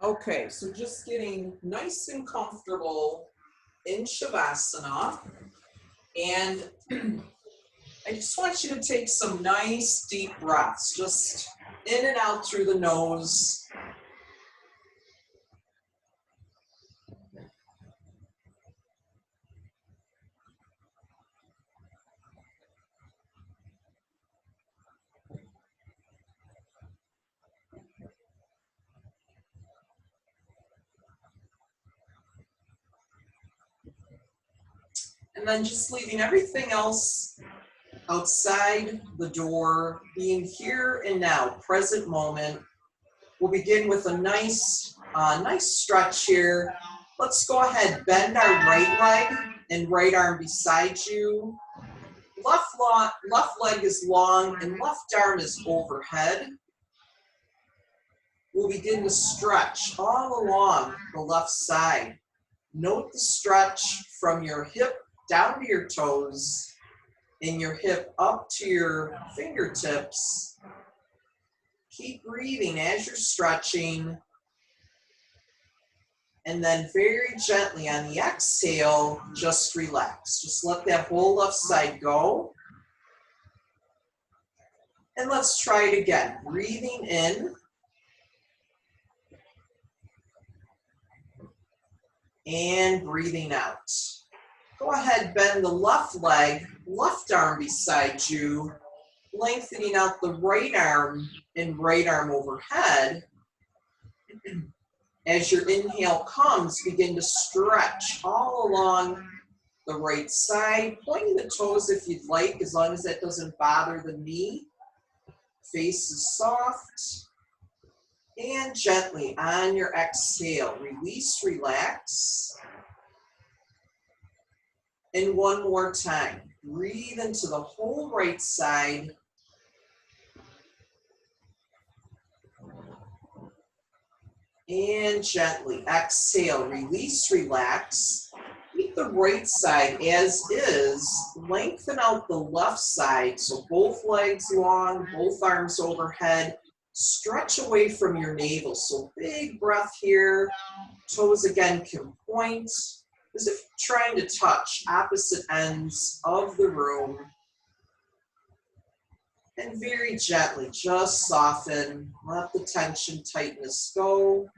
Okay, so just getting nice and comfortable in Shavasana. And I just want you to take some nice deep breaths, just in and out through the nose. And then just leaving everything else outside the door, being here and now, present moment. We'll begin with a nice stretch here. Let's go ahead, bend our right leg and right arm beside you. Left leg is long and left arm is overhead. We'll begin to stretch all along the left side. Note the stretch from your hip down to your toes and your hip up to your fingertips. Keep breathing as you're stretching. And then very gently on the exhale, just relax. Just let that whole left side go. And let's try it again. Breathing in. And breathing out. Go ahead, bend the left leg, left arm beside you, lengthening out the right arm and right arm overhead. As your inhale comes, begin to stretch all along the right side, pointing the toes if you'd like, as long as that doesn't bother the knee. Face is soft. And gently on your exhale, release, relax. And one more time, breathe into the whole right side. And gently exhale, release, relax. Keep the right side as is. Lengthen out the left side, so both legs long, both arms overhead. Stretch away from your navel, so big breath here. Toes again can point, as if trying to touch opposite ends of the room. And very gently, just soften, let the tension, tightness go.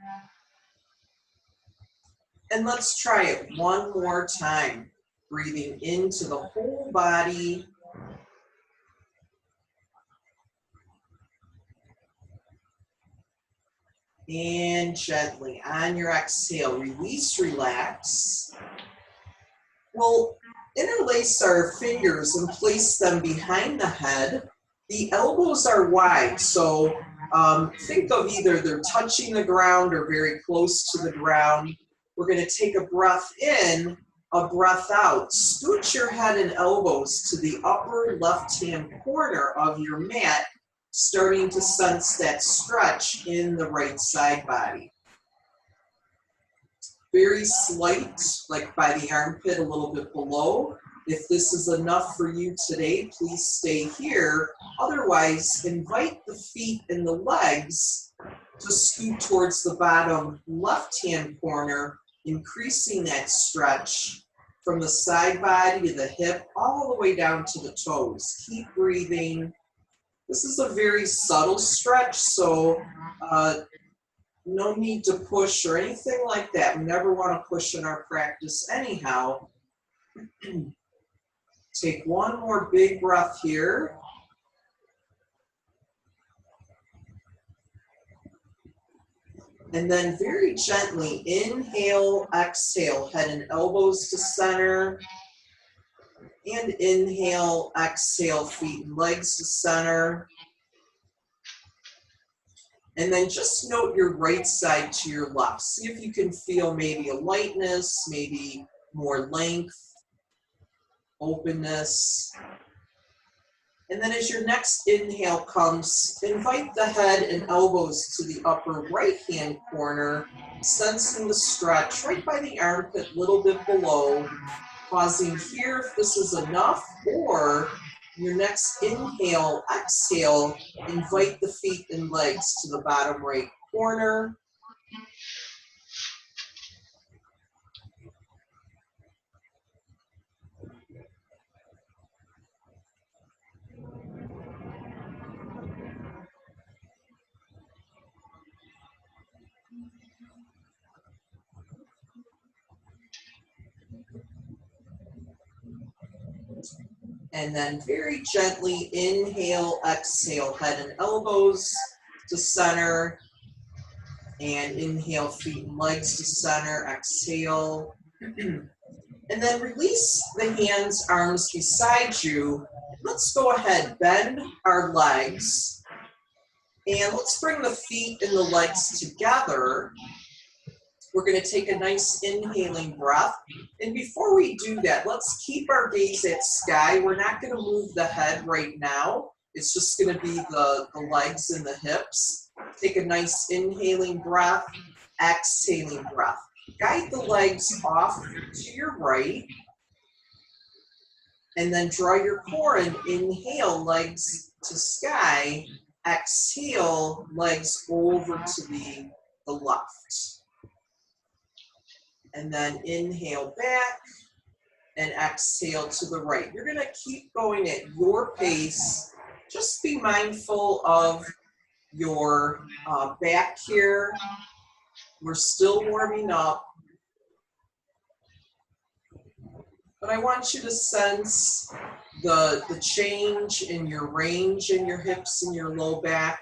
And let's try it one more time. Breathing into the whole body. And gently, on your exhale, release, relax. We'll interlace our fingers and place them behind the head. The elbows are wide, so think of either they're touching the ground or very close to the ground. We're going to take a breath in, a breath out. Scoot your head and elbows to the upper left-hand corner of your mat, starting to sense that stretch in the right side body. Very slight, like by the armpit, a little bit below. If this is enough for you today, please stay here. Otherwise, invite the feet and the legs to scoot towards the bottom left-hand corner, increasing that stretch from the side body to the hip, all the way down to the toes. Keep breathing. This is a very subtle stretch, so no need to push or anything like that. We never want to push in our practice anyhow. Take one more big breath here. And then very gently inhale, exhale, head and elbows to center. And inhale, exhale, feet and legs to center. And then just note your right side to your left. See if you can feel maybe a lightness, maybe more length, openness. And then as your next inhale comes, invite the head and elbows to the upper right-hand corner, sensing the stretch right by the armpit, a little bit below. Pausing here if this is enough, or your next inhale, exhale, invite the feet and legs to the bottom right corner. And then very gently inhale, exhale, head and elbows to center. And inhale, feet and legs to center, exhale. And then release the hands, arms beside you. Let's go ahead, bend our legs. And let's bring the feet and the legs together. We're going to take a nice inhaling breath. And before we do that, let's keep our gaze at sky. We're not going to move the head right now. It's just going to be the legs and the hips. Take a nice inhaling breath, exhaling breath. Guide the legs off to your right. And then draw your core and inhale, legs to sky. Exhale, legs over to the left. And then inhale back and exhale to the right. You're going to keep going at your pace. Just be mindful of your back here. We're still warming up. But I want you to sense the change in your range in your hips and your low back.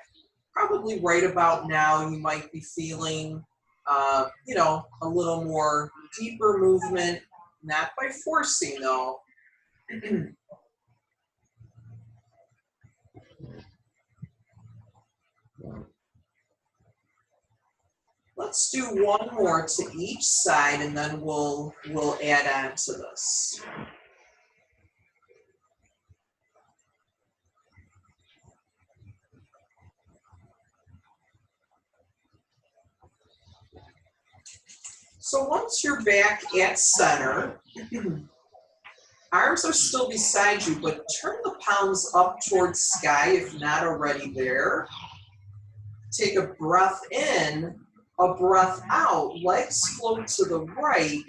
Probably right about now you might be feeling a little more deeper movement, not by forcing though. Let's do one more to each side and then we'll add on to this. So once you're back at center, arms are still beside you, but turn the palms up towards sky if not already there. Take a breath in, a breath out, legs float to the right.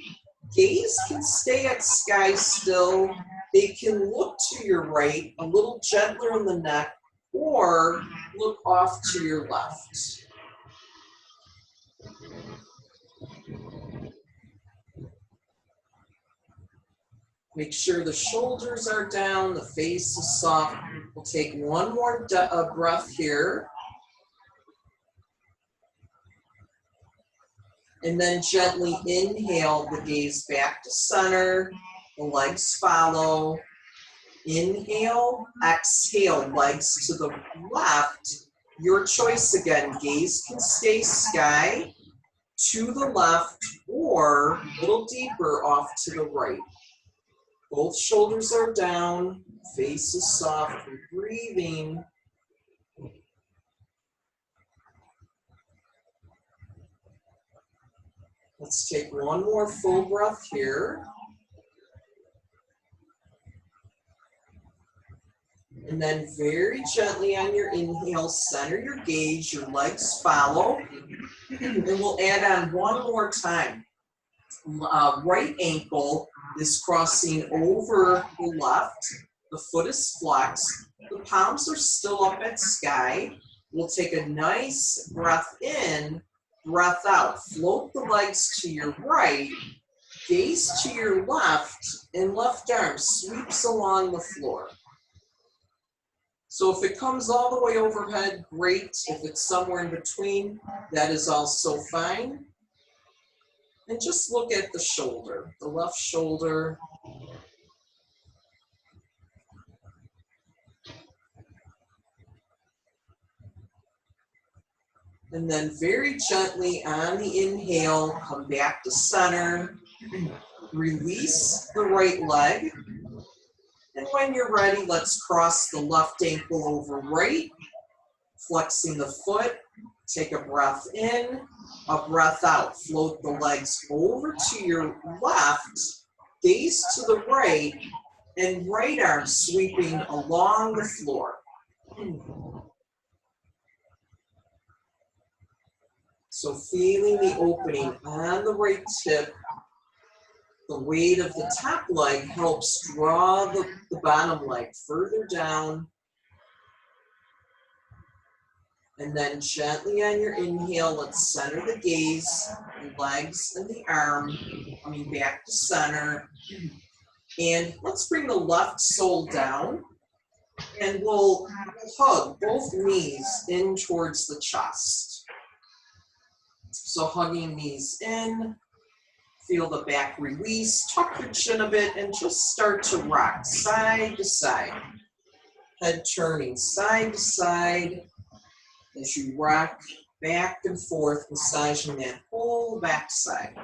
Gaze can stay at sky still. They can look to your right, a little gentler in the neck, or look off to your left. Make sure the shoulders are down, the face is soft. We'll take one more breath here. And then gently inhale, the gaze back to center, the legs follow. Inhale, exhale, legs to the left. Your choice again, gaze can stay sky, to the left, or a little deeper off to the right. Both shoulders are down, face is soft, and breathing. Let's take one more full breath here. And then very gently on your inhale, center your gaze, your legs follow. And we'll add on one more time. Right ankle is crossing over the left. The foot is flexed. The palms are still up at sky. We'll take a nice breath in, breath out. Float the legs to your right. Gaze to your left, and left arm sweeps along the floor. So if it comes all the way overhead, great. If it's somewhere in between, that is also fine. And just look at the shoulder, the left shoulder. And then very gently on the inhale, come back to center. Release the right leg. And when you're ready, let's cross the left ankle over right, flexing the foot. Take a breath in, a breath out. Float the legs over to your left, gaze to the right, and right arm sweeping along the floor. So feeling the opening on the right hip. The weight of the top leg helps draw the bottom leg further down. And then gently on your inhale, let's center the gaze, the legs and the arm, coming back to center. And let's bring the left sole down, and we'll hug both knees in towards the chest. So hugging knees in, feel the back release, tuck your chin a bit, and just start to rock side to side. Head turning side to side as you rock back and forth, massaging that whole back side.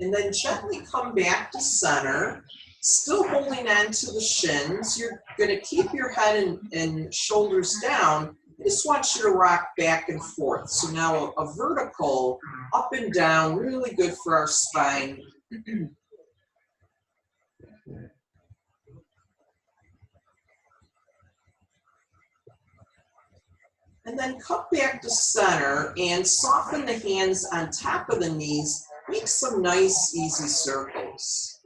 And then gently come back to center, still holding on to the shins. You're going to keep your head and shoulders down. I just want you to rock back and forth. So now a vertical up and down, really good for our spine. And then come back to center and soften the hands on top of the knees. Make some nice, easy circles.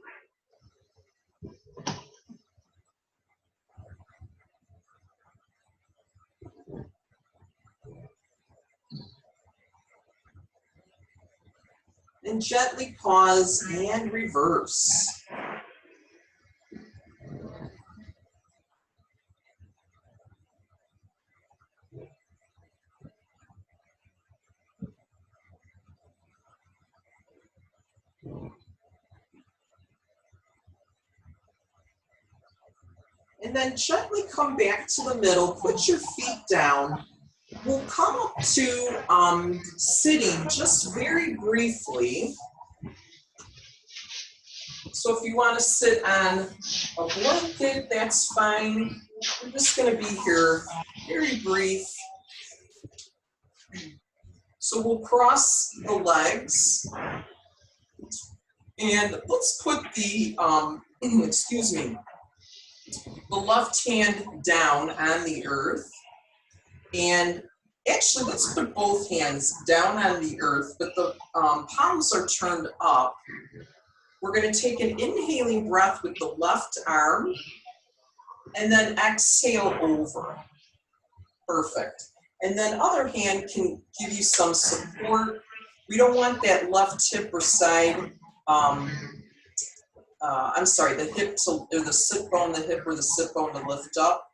And gently pause and reverse. And then gently come back to the middle, put your feet down. We'll come up to sitting just very briefly. So if you want to sit on a blanket, that's fine. We're just going to be here very brief. So we'll cross the legs. And let's put the, excuse me, the left hand down on the earth. And actually, let's put both hands down on the earth, but the palms are turned up. We're going to take an inhaling breath with the left arm, and then exhale over. Perfect. And then other hand can give you some support. We don't want that left hip or side, I'm sorry, the hip to, or the sit bone, the hip or the sit bone to lift up.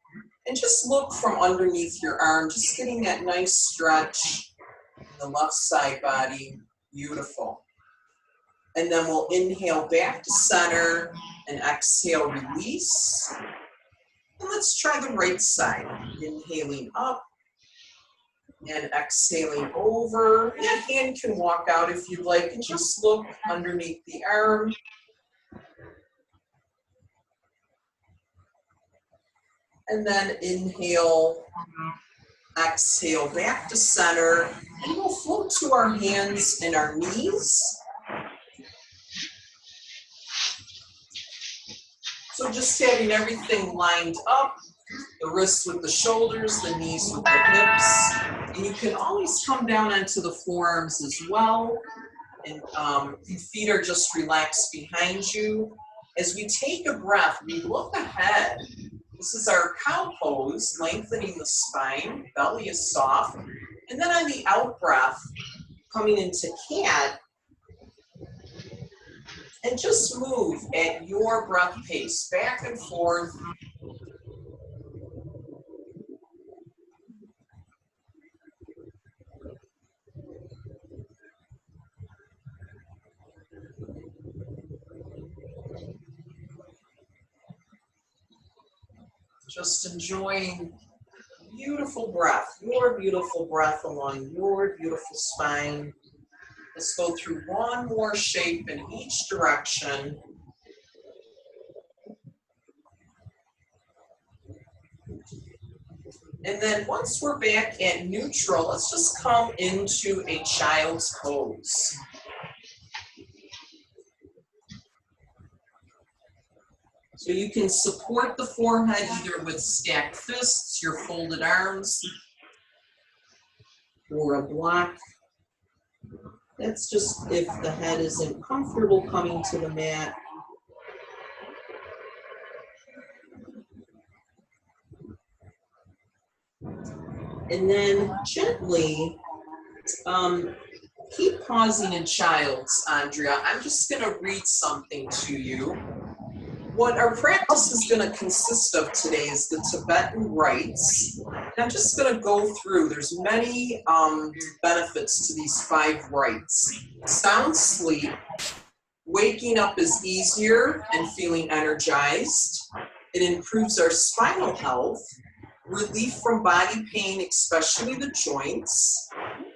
And just look from underneath your arm, just getting that nice stretch in the left side body. Beautiful. And then we'll inhale back to center and exhale, release. And let's try the right side. Inhaling up and exhaling over. That hand can walk out if you'd like, and just look underneath the arm. And then inhale, exhale back to center, and we'll float to our hands and our knees. So just having everything lined up, the wrists with the shoulders, the knees with the hips. And you can always come down onto the forearms as well. And feet are just relaxed behind you. As we take a breath, we look ahead. This is our cow pose, lengthening the spine, belly is soft. And then on the out breath, coming into cat, and just move at your breath pace, back and forth. Just enjoying beautiful breath, your beautiful breath along your beautiful spine. Let's go through one more shape in each direction. And then once we're back at neutral, let's just come into a child's pose. So you can support the forehead either with stacked fists, your folded arms, or a block. That's just if the head isn't comfortable coming to the mat. And then gently keep pausing in child's, Andrea. I'm just going to read something to you. What our practice is going to consist of today is the Tibetan Rites. And I'm just going to go through. There's many benefits to these 5 rites. Sound sleep. Waking up is easier and feeling energized. It improves our spinal health. Relief from body pain, especially the joints.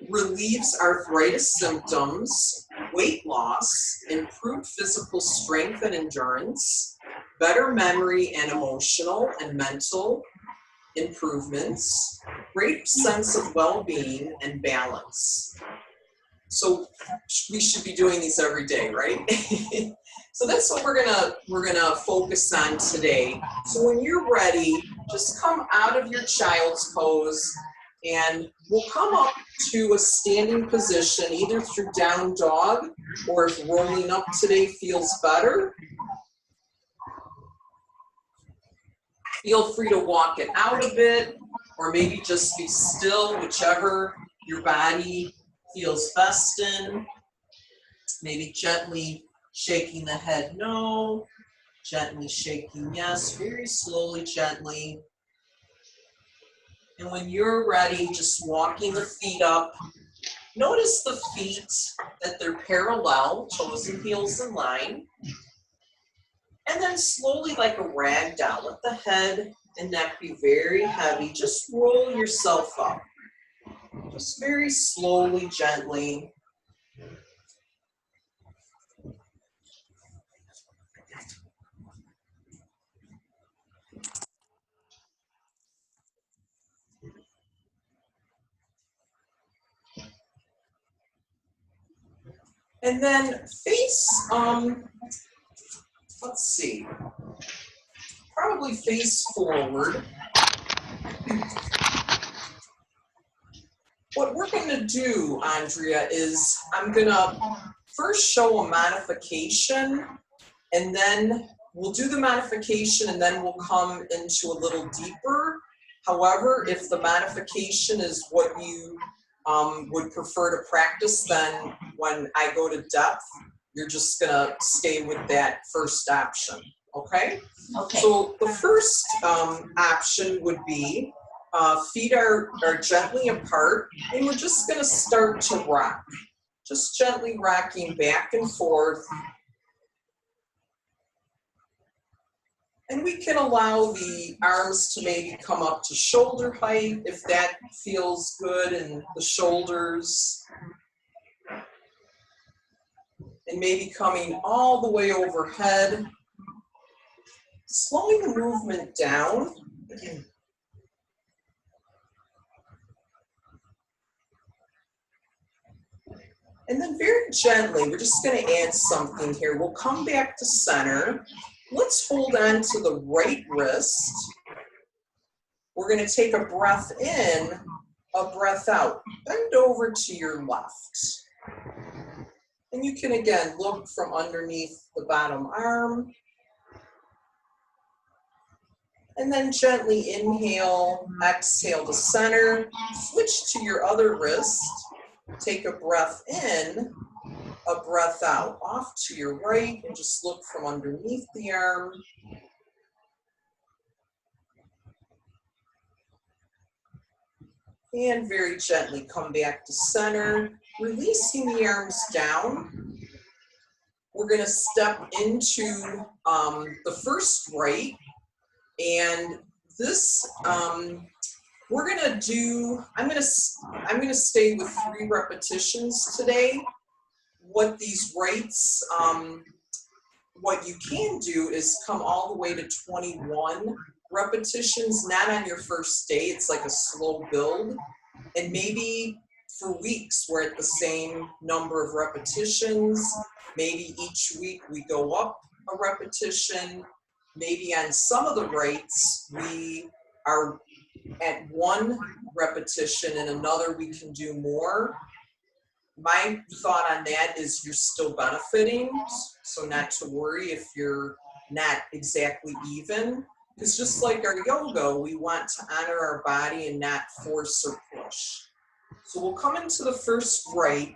Relieves arthritis symptoms. Weight loss. Improved physical strength and endurance. Better memory and emotional and mental improvements, great sense of well-being and balance. So we should be doing these every day, right? So that's what we're gonna focus on today. So when you're ready, just come out of your child's pose and we'll come up to a standing position, either through down dog or if rolling up today feels better. Feel free to walk it out a bit, or maybe just be still, whichever your body feels best in. Maybe gently shaking the head no, gently shaking yes, very slowly, gently. And when you're ready, just walking the feet up. Notice the feet, that they're parallel, toes and heels in line. And then slowly, like a rag doll, let the head and neck be very heavy. Just roll yourself up. Just very slowly, gently. And then face, let's see, probably face forward. What we're going to do, Andrea, is I'm going to first show a modification, and then we'll do the modification, and then we'll come into a little deeper. However, if the modification is what you would prefer to practice, then when I go to depth, you're just going to stay with that first option, okay? Okay. So the first option would be feet are gently apart, and we're just going to start to rock. Just gently rocking back and forth. And we can allow the arms to maybe come up to shoulder height if that feels good, and the shoulders. And maybe coming all the way overhead. Slowing the movement down. And then very gently, we're just going to add something here. We'll come back to center. Let's hold on to the right wrist. We're going to take a breath in, a breath out. Bend over to your left. And you can again look from underneath the bottom arm. And then gently inhale, exhale to center. Switch to your other wrist. Take a breath in, a breath out. Off to your right, and just look from underneath the arm. And very gently come back to center, releasing the arms down. We're going to step into the first right, and this we're going to do. I'm going to stay with 3 repetitions today. What these rites, what you can do is come all the way to 21 repetitions, not on your first day. It's like a slow build, and maybe for weeks we're at the same number of repetitions. Maybe each week we go up a repetition. Maybe on some of the rites we are at 1 repetition, and another we can do more. My thought on that is you're still benefiting, so not to worry if you're not exactly even. Because just like our yoga, we want to honor our body and not force or push. So we'll come into the first right.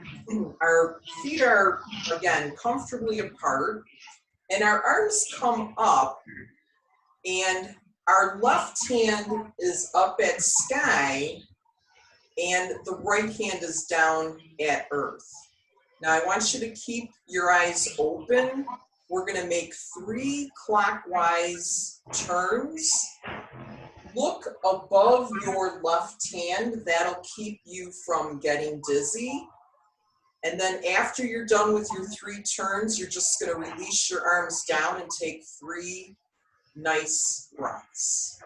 Our feet are, again, comfortably apart, and our arms come up, and our left hand is up at sky, and the right hand is down at earth. Now I want you to keep your eyes open. We're going to make 3 clockwise turns. Look above your left hand. That'll keep you from getting dizzy. And then after you're done with your 3 turns, you're just going to release your arms down and take 3 nice breaths.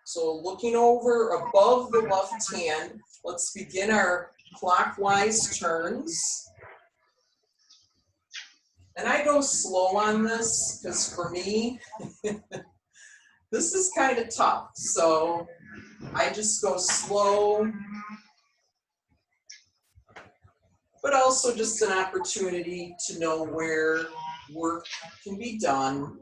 So looking over above the left hand, let's begin our clockwise turns. And I go slow on this because for me, this is kind of tough. So I just go slow, but also just an opportunity to know where work can be done.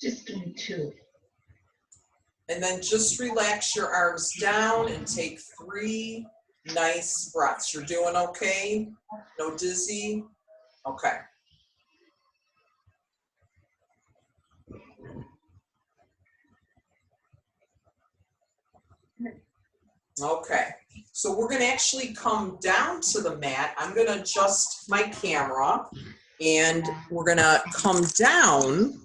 Just doing 2. And then just relax your arms down and take 3 nice breaths. You're doing okay? No dizzy? Okay. Okay. So we're going to actually come down to the mat. I'm going to adjust my camera, and we're going to come down,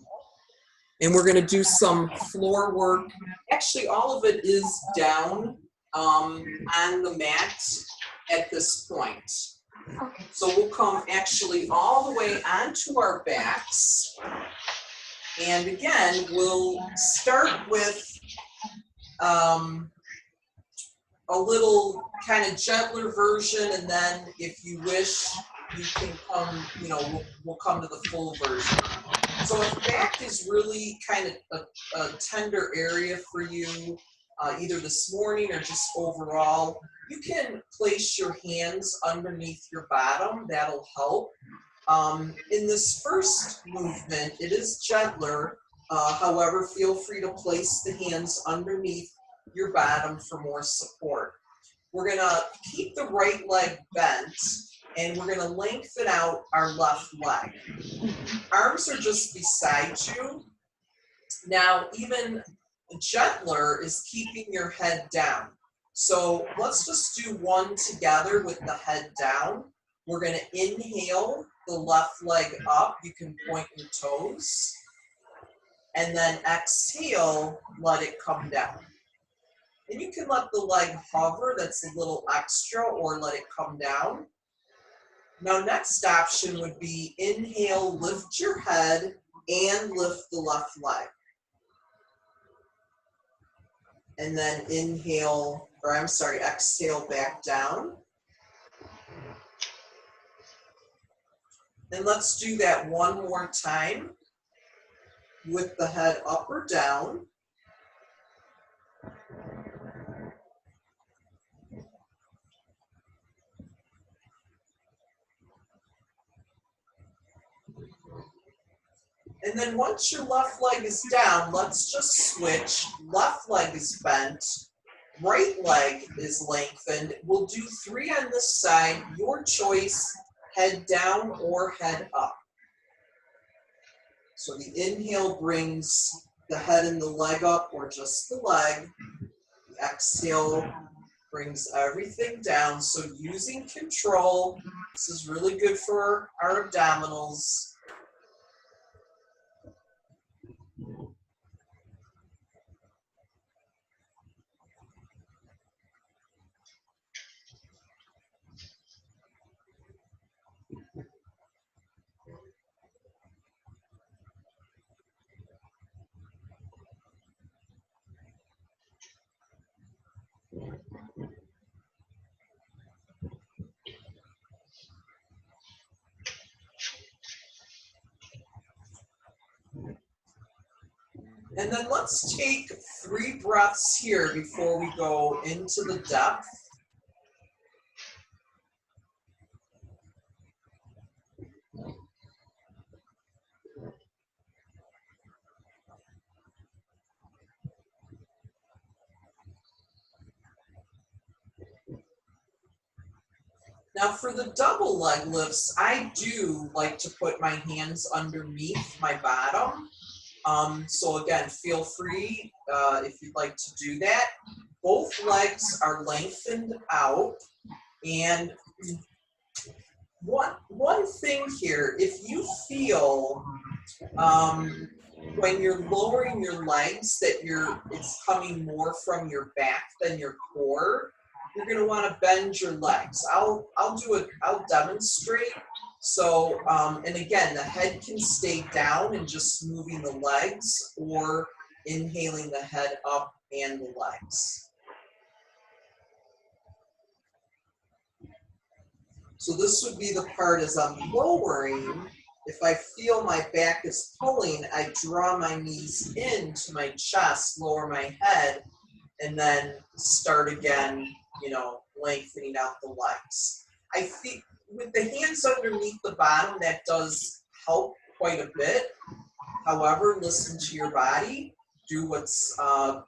and we're going to do some floor work. Actually, all of it is down on the mat at this point. Okay. So we'll come actually all the way onto our backs. And again, we'll start with a little kind of gentler version, and then if you wish, you can come, we'll come to the full version. So if back is really kind of a tender area for you, either this morning or just overall, you can place your hands underneath your bottom. That'll help. In this first movement, it is gentler. However, feel free to place the hands underneath your bottom for more support. We're going to keep the right leg bent, and we're going to lengthen out our left leg. Arms are just beside you. Now, even gentler is keeping your head down. So let's just do 1 together with the head down. We're going to inhale the left leg up. You can point your toes. And then exhale, let it come down. And you can let the leg hover, that's a little extra, or let it come down. Now, next option would be inhale, lift your head, and lift the left leg. And then exhale back down. And let's do that 1 more time with the head up or down. And then once your left leg is down, let's just switch. Left leg is bent, right leg is lengthened. We'll do 3 on this side, your choice, head down or head up. So the inhale brings the head and the leg up, or just the leg. The exhale brings everything down. So using control, this is really good for our abdominals. And then let's take 3 breaths here before we go into the depth. Now for the double leg lifts, I do like to put my hands underneath my bottom. So again, feel free if you'd like to do that. Both legs are lengthened out. And one thing here, if you feel when you're lowering your legs that it's coming more from your back than your core, you're going to want to bend your legs. I'll demonstrate. So, and again, the head can stay down and just moving the legs, or inhaling the head up and the legs. So this would be the part as I'm lowering. If I feel my back is pulling, I draw my knees into my chest, lower my head, and then start again, you know, lengthening out the legs. I think with the hands underneath the bottom, that does help quite a bit. However, listen to your body, do what's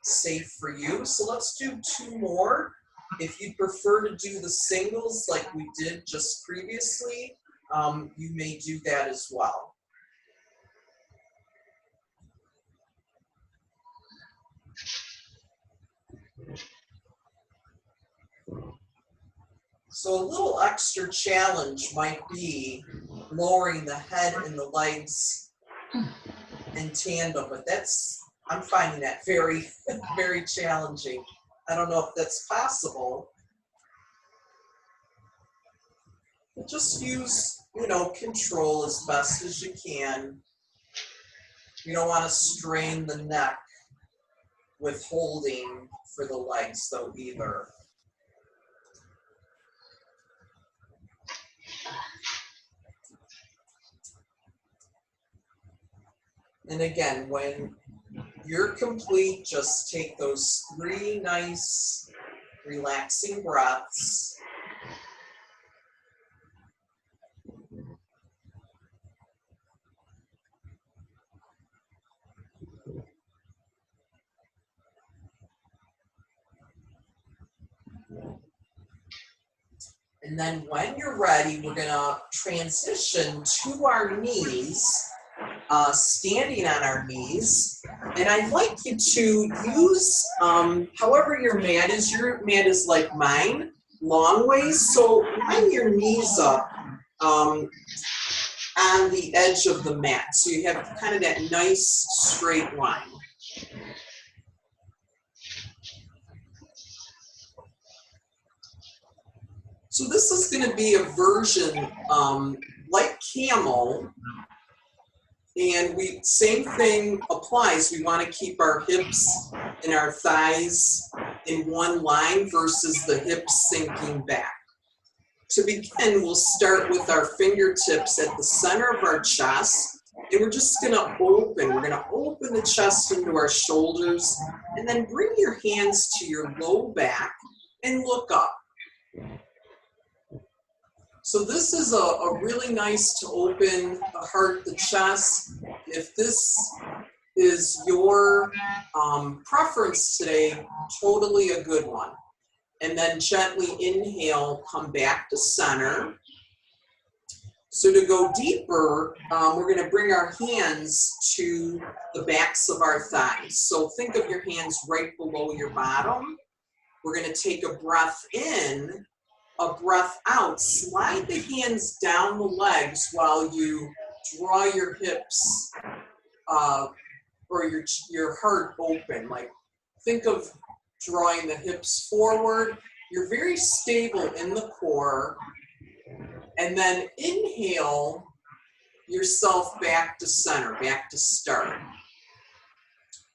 safe for you. So let's do 2 more. If you prefer to do the singles like we did just previously, you may do that as well. So a little extra challenge might be lowering the head and the legs in tandem, but I'm finding that very, very challenging. I don't know if that's possible. But just use, you know, control as best as you can. You don't want to strain the neck with holding for the legs though either. And again, when you're complete, just take those 3 nice relaxing breaths. And then when you're ready, we're gonna transition to our knees, standing on our knees. And I'd like you to use, however your mat is like mine, long ways. So line your knees up on the edge of the mat. So you have kind of that nice straight line. So this is going to be a version like camel, and same thing applies. We want to keep our hips and our thighs in one line versus the hips sinking back. To begin, we'll start with our fingertips at the center of our chest, and we're just going to open. We're going to open the chest into our shoulders, and then bring your hands to your low back and look up. So this is a really nice to open the heart, the chest. If this is your preference today, totally a good one. And then gently inhale, come back to center. So to go deeper, we're going to bring our hands to the backs of our thighs. So think of your hands right below your bottom. We're going to take a breath in, a breath out. Slide the hands down the legs while you draw your hips or your heart open. Like think of drawing the hips forward. You're very stable in the core. And then inhale yourself back to center, back to start.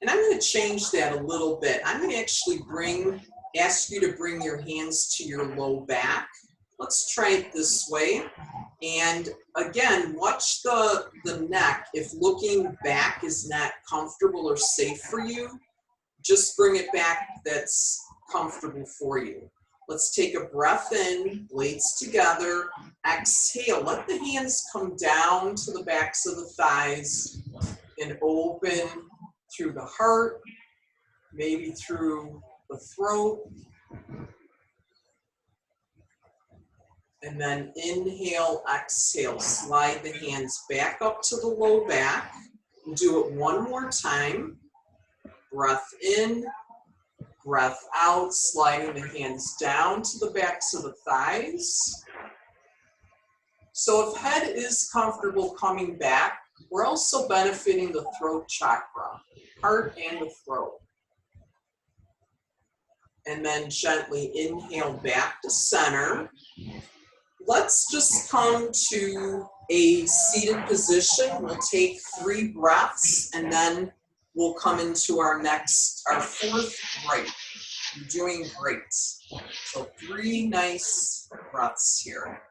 And I'm going to change that a little bit. I'm going to actually ask you to bring your hands to your low back. Let's try it this way. And again, watch the neck. If looking back is not comfortable or safe for you, just bring it back that's comfortable for you. Let's take a breath in, blades together. Exhale, let the hands come down to the backs of the thighs and open through the heart, maybe through the throat. And then inhale, exhale, slide the hands back up to the low back. We'll do it one more time. Breath in, breath out, sliding the hands down to the backs of the thighs. So if head is comfortable coming back, we're also benefiting the throat chakra, heart and the throat. And then gently inhale back to center. Let's just come to a seated position. We'll take 3 breaths and then we'll come into our 4th right. You're doing great. So 3 nice breaths here.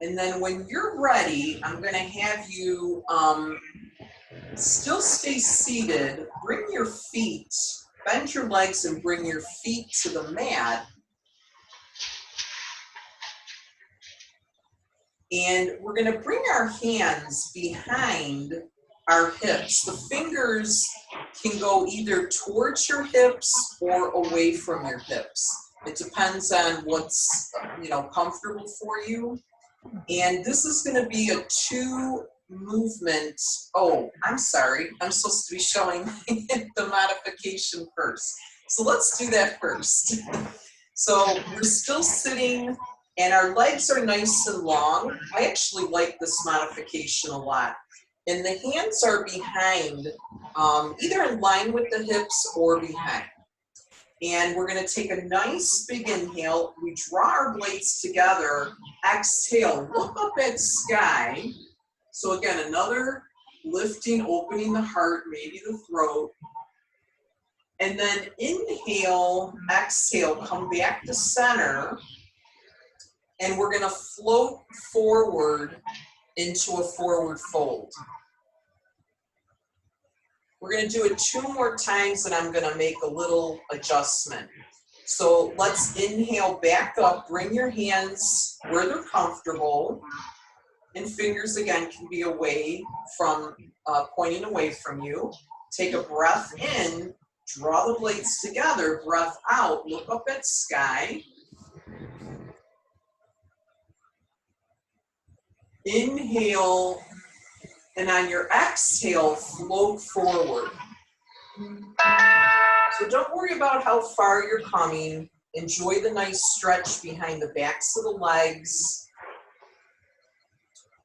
And then when you're ready, I'm going to have you still stay seated. Bring your feet, bend your legs and bring your feet to the mat. And we're going to bring our hands behind our hips. The fingers can go either towards your hips or away from your hips. It depends on what's comfortable for you. And this is going to be a 2 movement. Oh, I'm sorry. I'm supposed to be showing the modification first. So let's do that first. So we're still sitting and our legs are nice and long. I actually like this modification a lot. And the hands are behind, either in line with the hips or behind. And we're going to take a nice big inhale. We draw our blades together. Exhale, look up at sky. So again, another lifting, opening the heart, maybe the throat. And then inhale, exhale, come back to center. And we're going to float forward into a forward fold. We're going to do it 2 more times and I'm going to make a little adjustment. So let's inhale back up, bring your hands where they're comfortable, and fingers again can be away from, pointing away from you. Take a breath in, draw the blades together, breath out, look up at sky. Inhale, and on your exhale, float forward. So don't worry about how far you're coming. Enjoy the nice stretch behind the backs of the legs.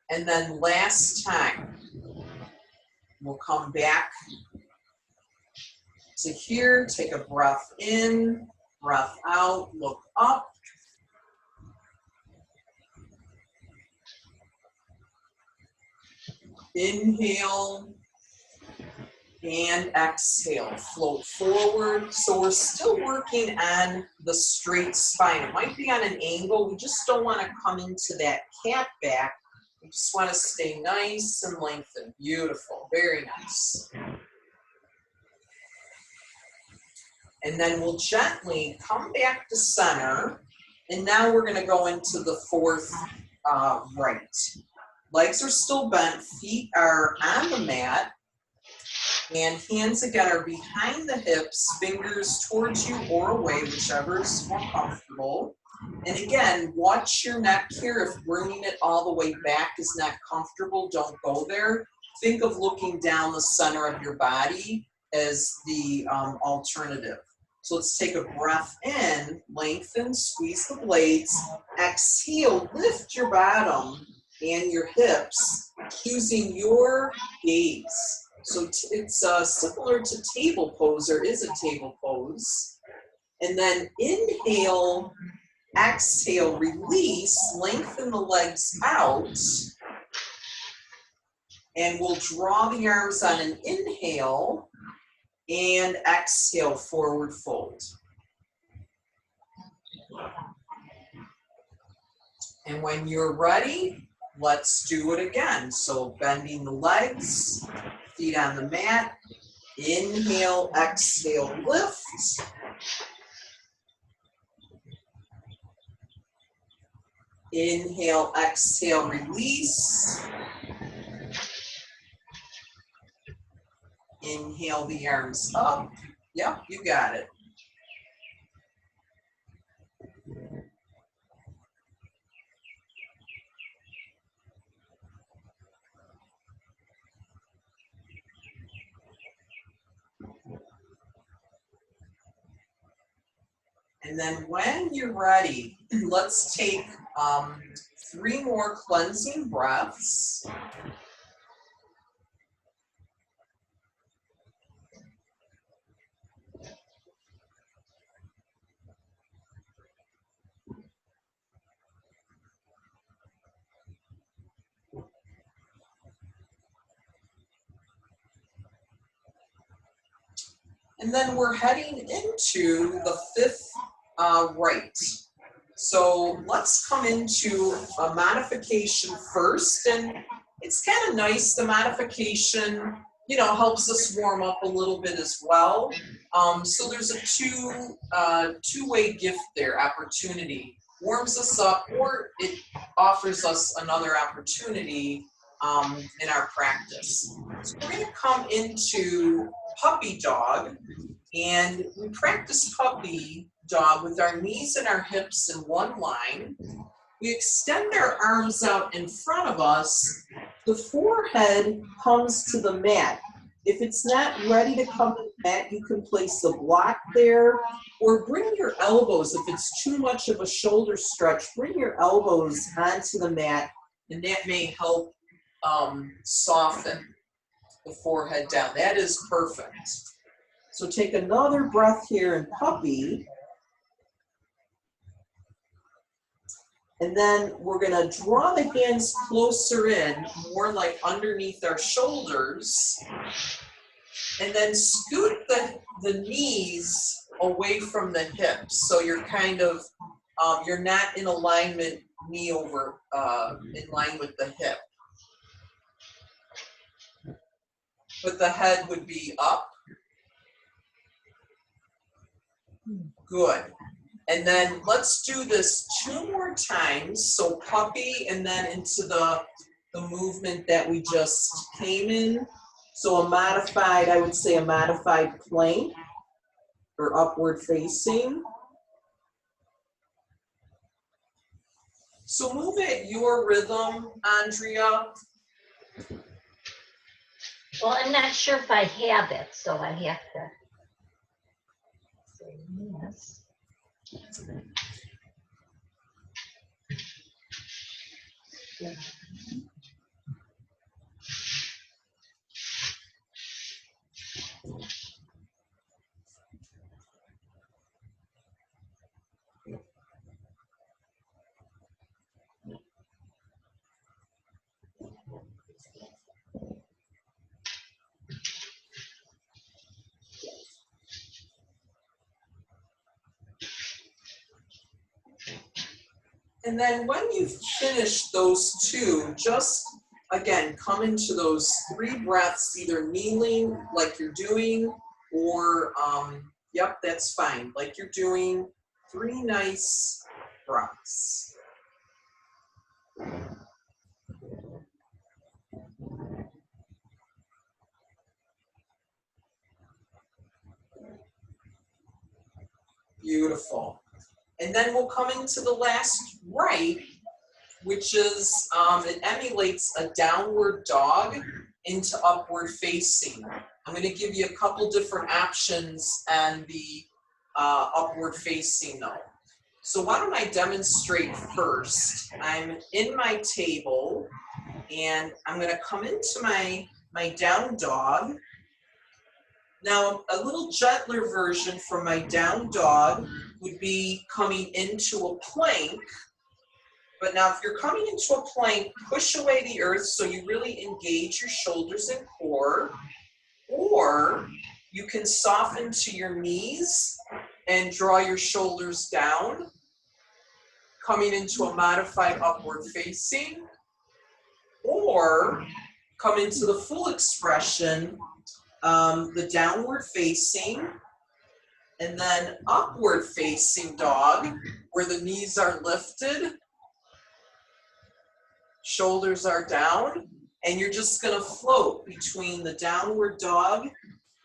And then last time, we'll come back to here. Take a breath in, breath out, look up. Inhale and exhale, float forward. So we're still working on the straight spine. It might be on an angle. We just don't want to come into that cat back. We just want to stay nice and lengthened. Beautiful, very nice. And then we'll gently come back to center. And now we're going to go into the 4th right. Legs are still bent, feet are on the mat, and hands again are behind the hips, fingers towards you or away, whichever is more comfortable. And again, watch your neck here. If bringing it all the way back is not comfortable, don't go there. Think of looking down the center of your body as the alternative. So let's take a breath in, lengthen, squeeze the blades, exhale, lift your bottom and your hips using your gaze. So it's similar to table pose, or is a table pose. And then inhale, exhale, release, lengthen the legs out. And we'll draw the arms on an inhale and exhale, forward fold. And when you're ready, let's do it again. So bending the legs, feet on the mat. Inhale, exhale, lift. Inhale, exhale, release. Inhale the arms up. Yep, you got it. And then when you're ready, let's take 3 more cleansing breaths. And then we're heading into the 5th rite. So let's come into a modification first. And it's kind of nice, the modification, you know, helps us warm up a little bit as well. So there's a two-way gift there, opportunity. Warms us up, or it offers us another opportunity in our practice. So we're going to come into puppy dog, and we practice puppy dog with our knees and our hips in one line. We extend our arms out in front of us. The forehead comes to the mat. If it's not ready to come to the mat, you can place a block there, or bring your elbows. If it's too much of a shoulder stretch, bring your elbows onto the mat, and that may help soften the forehead down. That is perfect. So take another breath here in puppy. And then we're going to draw the hands closer in, more like underneath our shoulders. And then scoot the knees away from the hips. So you're kind of, you're not in alignment, knee over, in line with the hip. But the head would be up. Good. And then let's do this 2 more times. So puppy, and then into the movement that we just came in. So a modified, I would say a modified plank or upward facing. So move at your rhythm, Andrea. Well, I'm not sure if I have it, so I have to say yes. Yeah. And then when you've finished those 2, just again, come into those 3 breaths, either kneeling like you're doing, or, yep, that's fine. Like you're doing 3 nice breaths. Beautiful. And then we'll come into the last rite, which is, it emulates a downward dog into upward facing. I'm going to give you a couple different options on the upward facing though. So why don't I demonstrate first? I'm in my table, and I'm going to come into my down dog. Now, a little gentler version for my down dog would be coming into a plank. But now if you're coming into a plank, push away the earth so you really engage your shoulders and core. Or you can soften to your knees and draw your shoulders down, coming into a modified upward facing. Or come into the full expression, the downward facing, and then upward facing dog, where the knees are lifted, shoulders are down, and you're just gonna float between the downward dog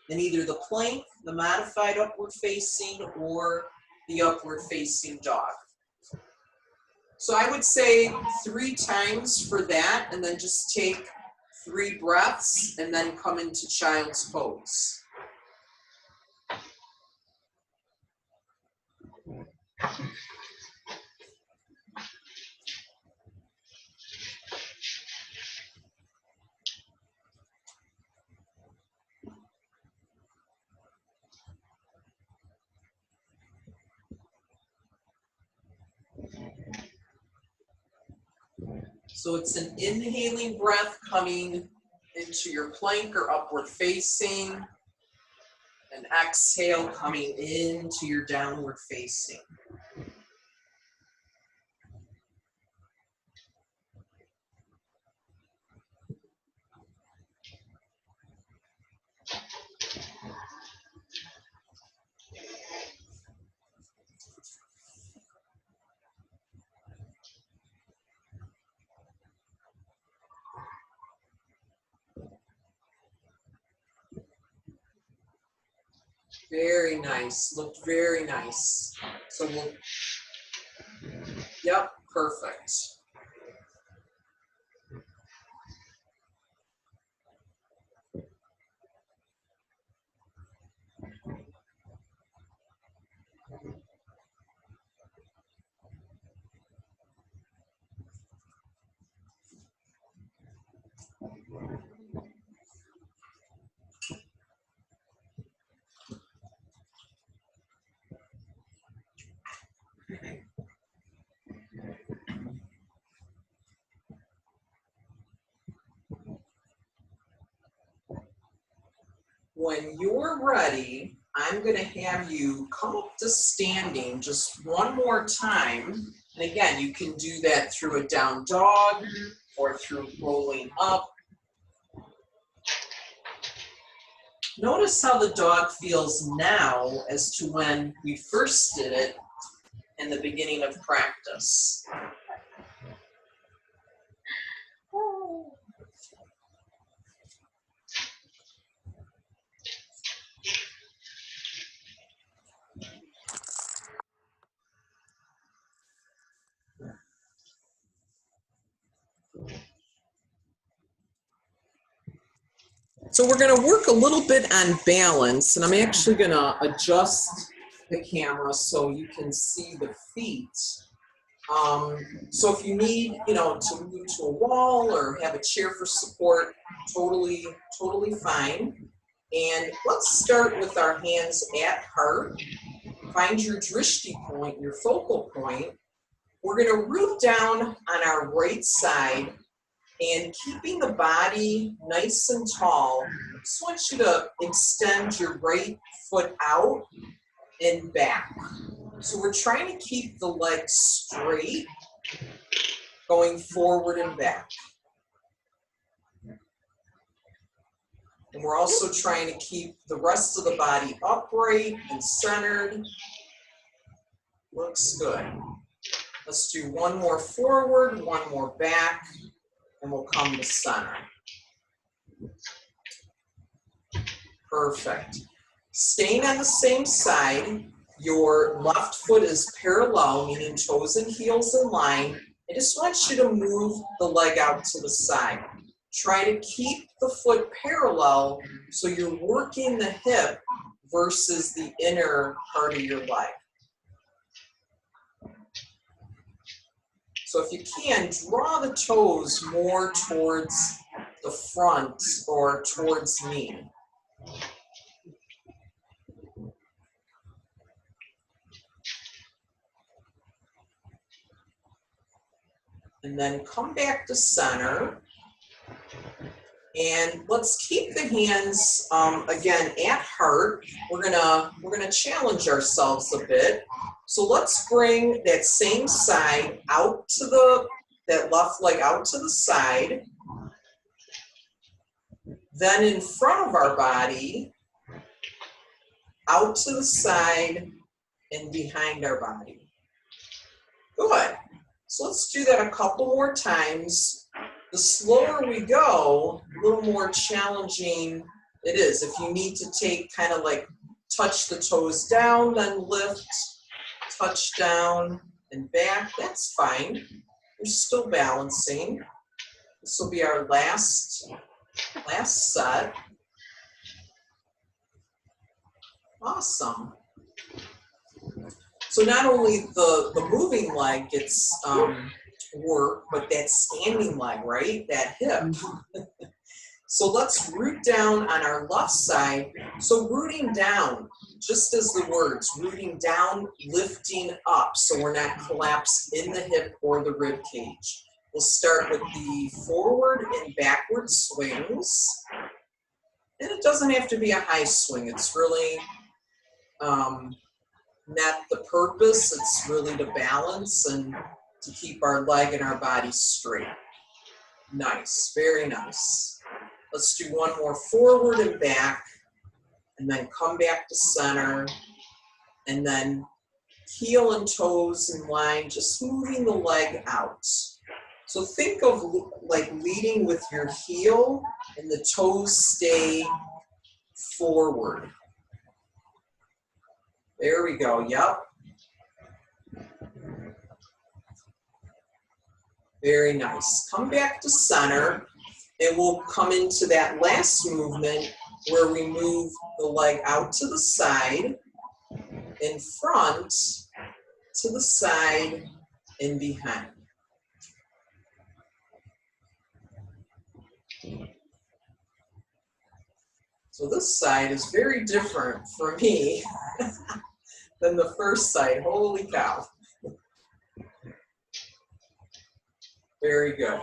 and either the plank, the modified upward facing, or the upward facing dog. So I would say 3 times for that, and then just take 3 breaths, and then come into child's pose. So it's an inhaling breath coming into your plank or upward facing, and exhale coming into your downward facing. Very nice, looked very nice. So we'll, yep, perfect. When you're ready, I'm going to have you come up to standing just one more time. And again, you can do that through a down dog or through rolling up. Notice how the dog feels now as to when we first did it in the beginning of practice. So we're going to work a little bit on balance, and I'm actually going to adjust the camera so you can see the feet. So if you need, to move to a wall or have a chair for support, totally fine. And let's start with our hands at heart. Find your drishti point, your focal point. We're going to root down on our right side, and keeping the body nice and tall, I just want you to extend your right foot out and back. So we're trying to keep the legs straight, going forward and back. And we're also trying to keep the rest of the body upright and centered. Looks good. Let's do one more forward, one more back, and we'll come to center. Perfect. Staying on the same side, your left foot is parallel, meaning toes and heels in line. I just want you to move the leg out to the side. Try to keep the foot parallel so you're working the hip versus the inner part of your leg. So if you can, draw the toes more towards the front or towards me. And then come back to center. And let's keep the hands, again, at heart. We're gonna challenge ourselves a bit. So let's bring that same side out to that left leg out to the side. Then in front of our body, out to the side and behind our body. Good. So let's do that a couple more times. The slower we go, a little more challenging it is. If you need to take kind of like touch the toes down, then lift, touch down and back, that's fine. You're still balancing. This will be our last set. Awesome. So not only the moving leg gets work, but that standing leg, right? That hip. So let's root down on our left side. So rooting down, just as the words, rooting down, lifting up, so we're not collapsed in the hip or the rib cage. We'll start with the forward and backward swings. And it doesn't have to be a high swing. It's really not the purpose. It's really to balance and to keep our leg and our body straight. Nice, very nice. Let's do one more forward and back, and then come back to center, and then heel and toes in line, just moving the leg out. So think of like leading with your heel and the toes stay forward. There we go, yep. Very nice. Come back to center, and we'll come into that last movement where we move the leg out to the side, in front, to the side, and behind. So this side is very different for me than the first side. Holy cow. Very good.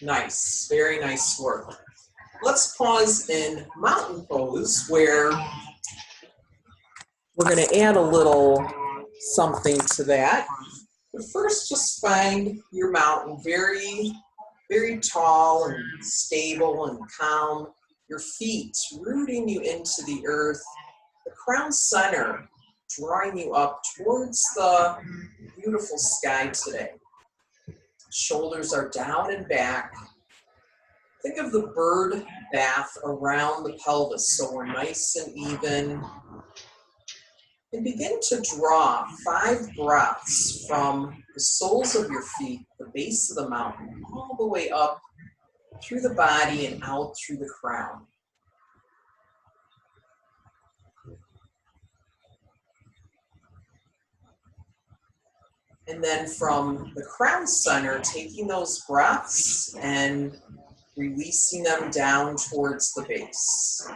Nice, very nice work. Let's pause in mountain pose where we're going to add a little something to that. But first, just find your mountain very, very tall and stable and calm. Your feet rooting you into the earth. The crown center drawing you up towards the beautiful sky today. Shoulders are down and back. Think of the bird bath around the pelvis so we're nice and even. And begin to draw 5 breaths from the soles of your feet, the base of the mountain, all the way up through the body and out through the crown. And then from the crown center, taking those breaths and releasing them down towards the base.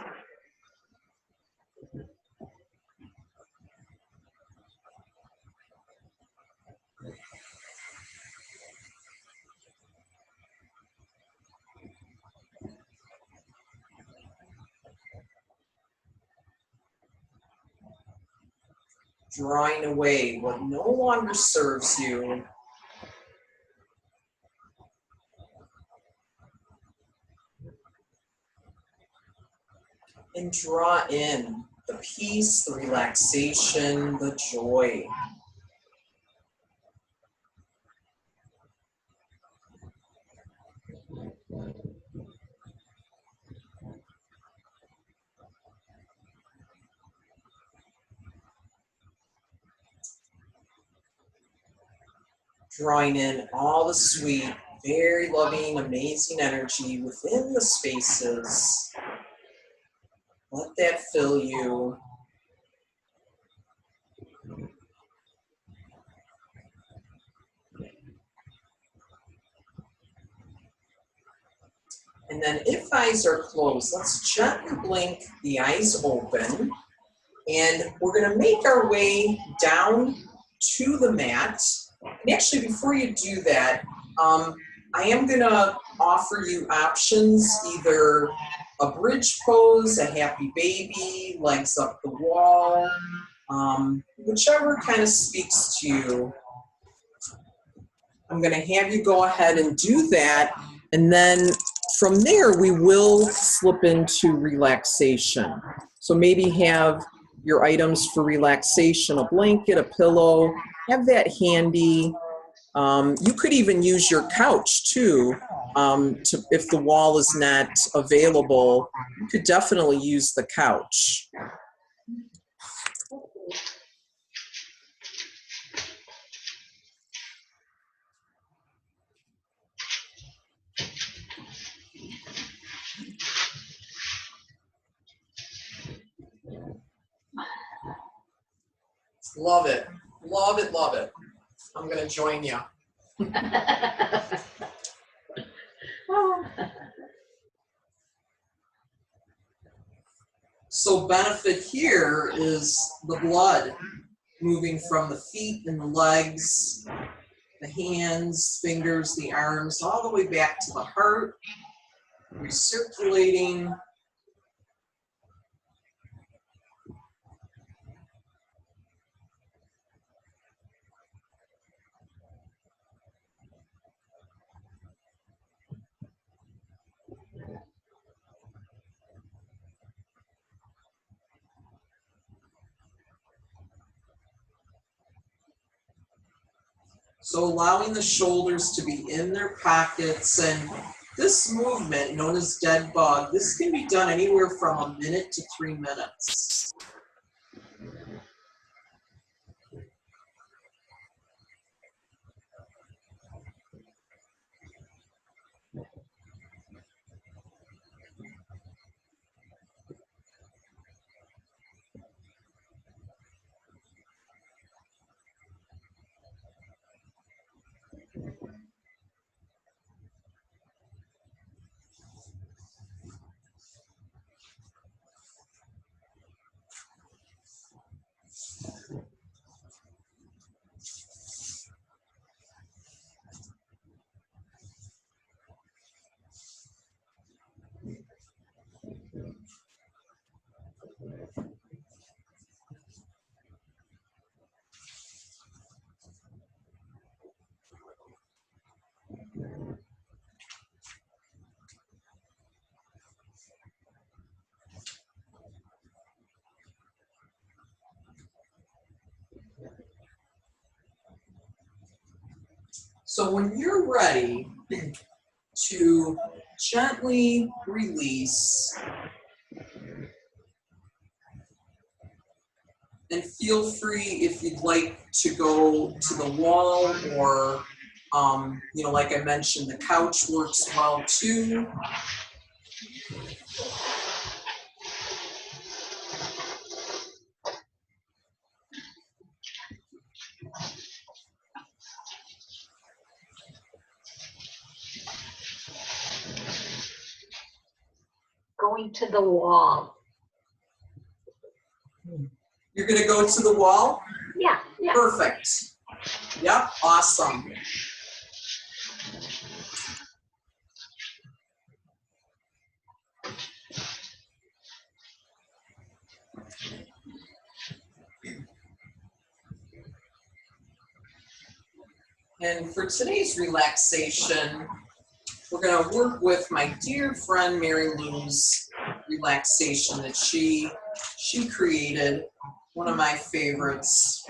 Drawing away what no longer serves you. And draw in the peace, the relaxation, the joy. Drawing in all the sweet, very loving, amazing energy within the spaces. Let that fill you. And then if eyes are closed, let's gently blink the eyes open. And we're going to make our way down to the mat. And And actually, before you do that, I am going to offer you options, either a bridge pose, a happy baby, legs up the wall, whichever kind of speaks to you. I'm going to have you go ahead and do that, and then from there we will slip into relaxation. So maybe have your items for relaxation, a blanket, a pillow, have that handy. You could even use your couch too. If the wall is not available, you could definitely use the couch. Love it. Love it, love it. I'm going to join you. So benefit here is the blood moving from the feet and the legs, the hands, fingers, the arms, all the way back to the heart, recirculating. So allowing the shoulders to be in their pockets, and this movement known as dead bug, this can be done anywhere from a minute to 3 minutes. So when you're ready to gently release, and feel free if you'd like to go to the wall, or like I mentioned, the couch works well too. Going to the wall. You're going to go to the wall? Yeah, yeah. Perfect. Yep, awesome. And for today's relaxation, we're going to work with my dear friend Mary Lou's relaxation that she created, one of my favorites.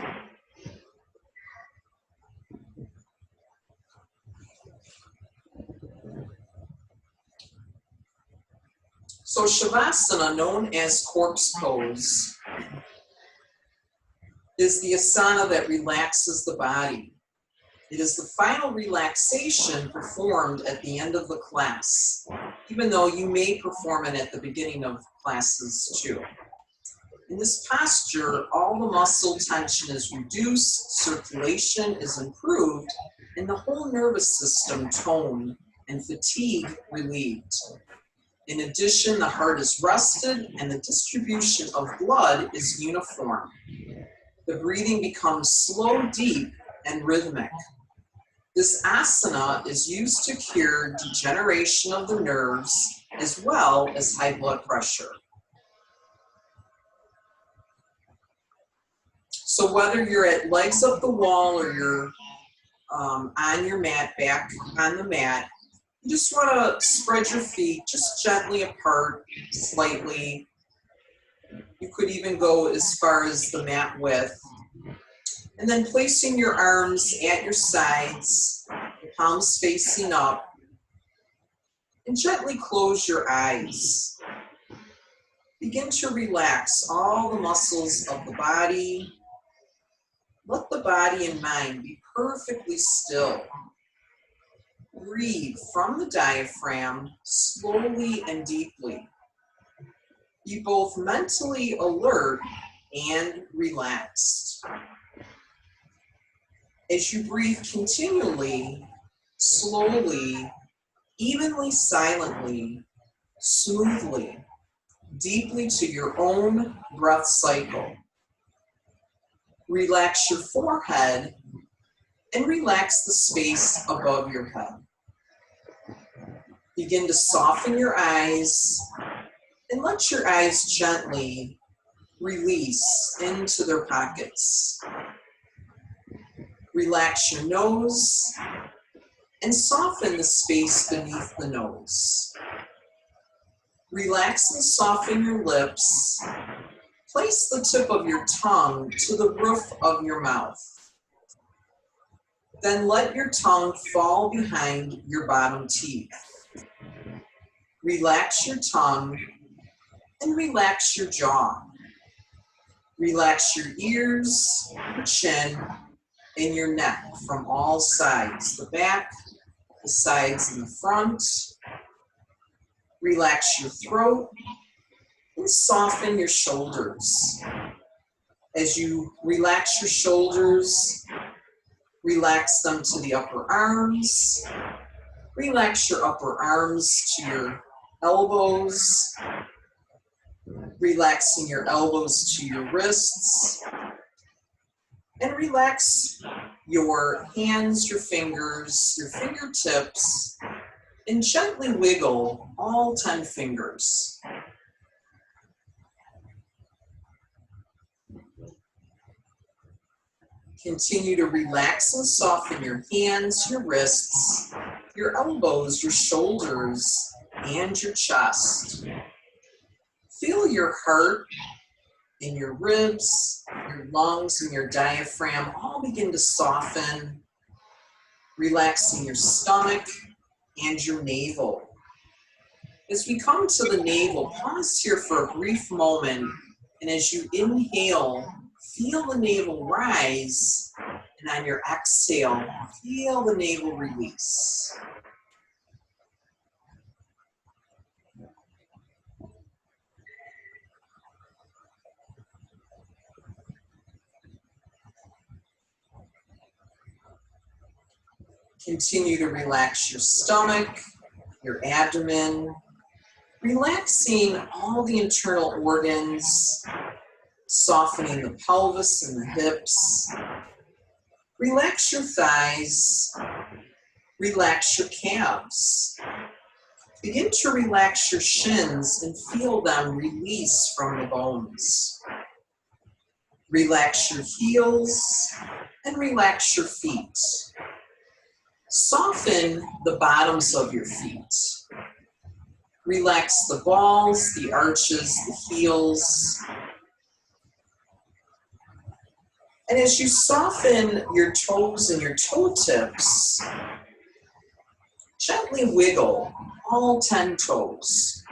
So Shavasana, known as corpse pose, is the asana that relaxes the body. It is the final relaxation performed at the end of the class, even though you may perform it at the beginning of classes too. In this posture, all the muscle tension is reduced, circulation is improved, and the whole nervous system toned and fatigue relieved. In addition, the heart is rested and the distribution of blood is uniform. The breathing becomes slow, deep, and rhythmic. This asana is used to cure degeneration of the nerves as well as high blood pressure. So whether you're at legs up the wall or you're on your mat, back on the mat, you just want to spread your feet just gently apart, slightly. You could even go as far as the mat width. And then placing your arms at your sides, the palms facing up, and gently close your eyes. Begin to relax all the muscles of the body. Let the body and mind be perfectly still. Breathe from the diaphragm slowly and deeply. Be both mentally alert and relaxed. As you breathe continually, slowly, evenly, silently, smoothly, deeply to your own breath cycle. Relax your forehead and relax the space above your head. Begin to soften your eyes and let your eyes gently release into their pockets. Relax your nose and soften the space beneath the nose. Relax and soften your lips. Place the tip of your tongue to the roof of your mouth. Then let your tongue fall behind your bottom teeth. Relax your tongue and relax your jaw. Relax your ears, your chin, and your neck from all sides, the back, the sides, and the front. Relax your throat and soften your shoulders. As you relax your shoulders, relax them to the upper arms. Relax your upper arms to your elbows. Relaxing your elbows to your wrists. And relax your hands, your fingers, your fingertips, and gently wiggle all 10 fingers. Continue to relax and soften your hands, your wrists, your elbows, your shoulders, and your chest. Feel your heart and your ribs, your lungs, and your diaphragm all begin to soften, relaxing your stomach and your navel. As we come to the navel, pause here for a brief moment, and as you inhale, feel the navel rise, and on your exhale, feel the navel release. Continue to relax your stomach, your abdomen, relaxing all the internal organs, softening the pelvis and the hips. Relax your thighs, relax your calves. Begin to relax your shins and feel them release from the bones. Relax your heels and relax your feet. Soften the bottoms of your feet. Relax the balls, the arches, the heels. And as you soften your toes and your toe tips, gently wiggle all 10 toes.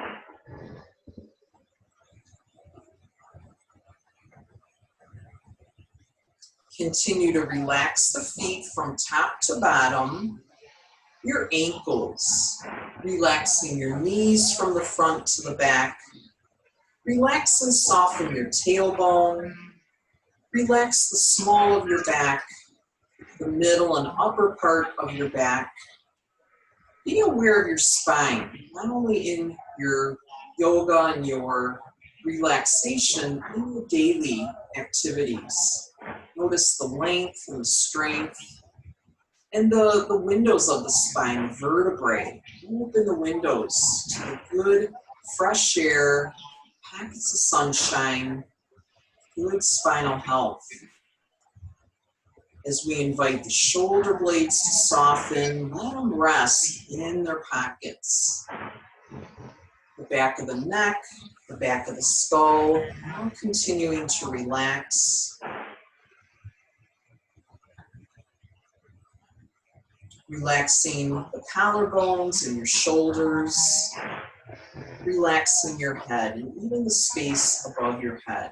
Continue to relax the feet from top to bottom, your ankles, relaxing your knees from the front to the back. Relax and soften your tailbone. Relax the small of your back, the middle and upper part of your back. Be aware of your spine, not only in your yoga and your relaxation, in your daily activities. Notice the length and the strength. And the windows of the spine, vertebrae, open the windows to the good, fresh air, pockets of sunshine, good spinal health. As we invite the shoulder blades to soften, let them rest in their pockets. The back of the neck, the back of the skull, now continuing to relax. Relaxing the collarbones and your shoulders, relaxing your head and even the space above your head.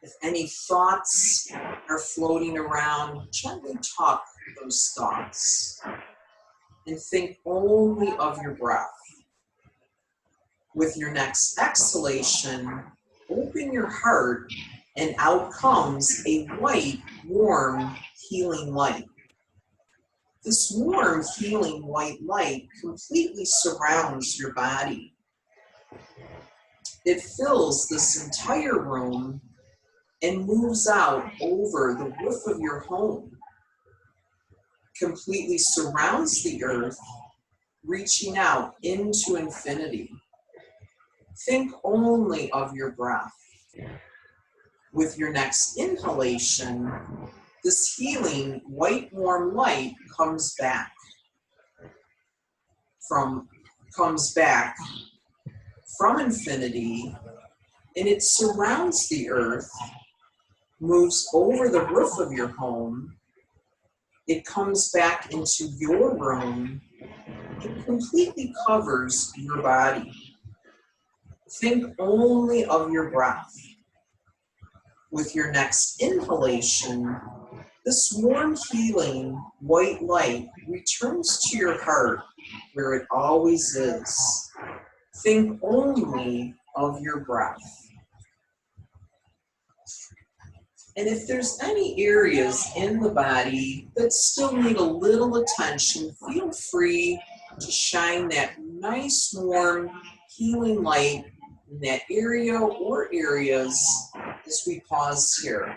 If any thoughts are floating around, gently tuck those thoughts and think only of your breath. With your next exhalation, open your heart and out comes a white, warm, healing light. This warm, healing white light completely surrounds your body. It fills this entire room and moves out over the roof of your home, completely surrounds the earth, reaching out into infinity. Think only of your breath. With your next inhalation, this healing white warm light comes back from infinity, and it surrounds the earth, moves over the roof of your home, it comes back into your room, it completely covers your body. Think only of your breath. With your next inhalation, this warm, healing white light returns to your heart where it always is. Think only of your breath. And if there's any areas in the body that still need a little attention, feel free to shine that nice, warm, healing light in that area or areas as we pause here.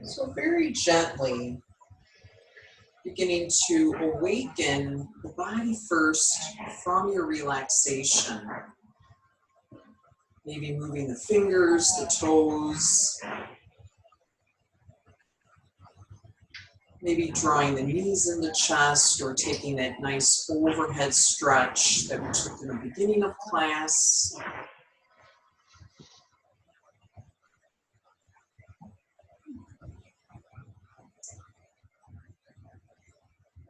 So very gently beginning to awaken the body first from your relaxation. Maybe moving the fingers, the toes. Maybe drawing the knees in the chest or taking that nice overhead stretch that we took in the beginning of class.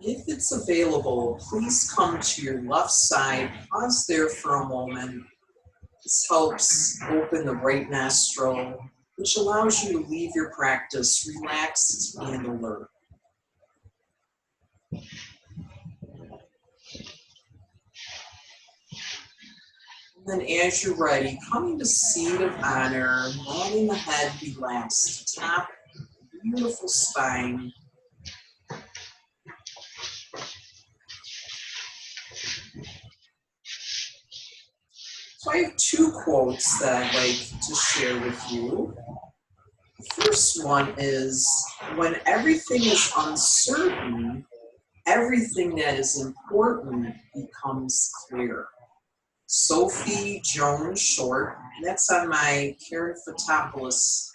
If it's available, please come to your left side, pause there for a moment. This helps open the right nostril, which allows you to leave your practice relaxed and alert. And then as you're ready, coming to seat of honor, letting the head be relaxed, top, beautiful spine. So I have two quotes that I'd like to share with you. The first one is, when everything is uncertain, everything that is important becomes clear. Sophie Jones Short, that's on my Karen Fotopoulos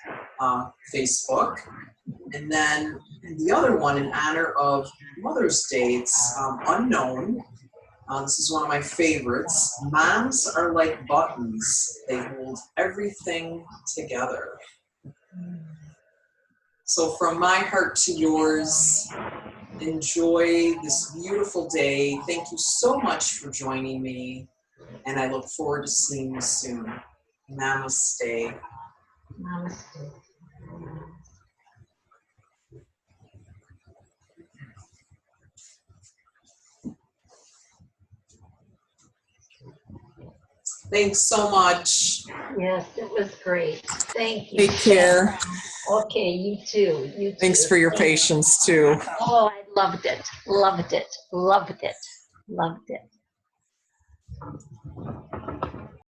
Facebook. And then the other one, in honor of Mother's Day, it's Unknown. This is one of my favorites. Moms are like buttons. They hold everything together. So from my heart to yours, enjoy this beautiful day. Thank you so much for joining me, and I look forward to seeing you soon. Namaste. Namaste. Thanks so much. Yes, it was great. Thank you. Take care. Okay, you too. You too. Thanks for your patience too. Oh, I loved it. Loved it. Loved it. Loved it.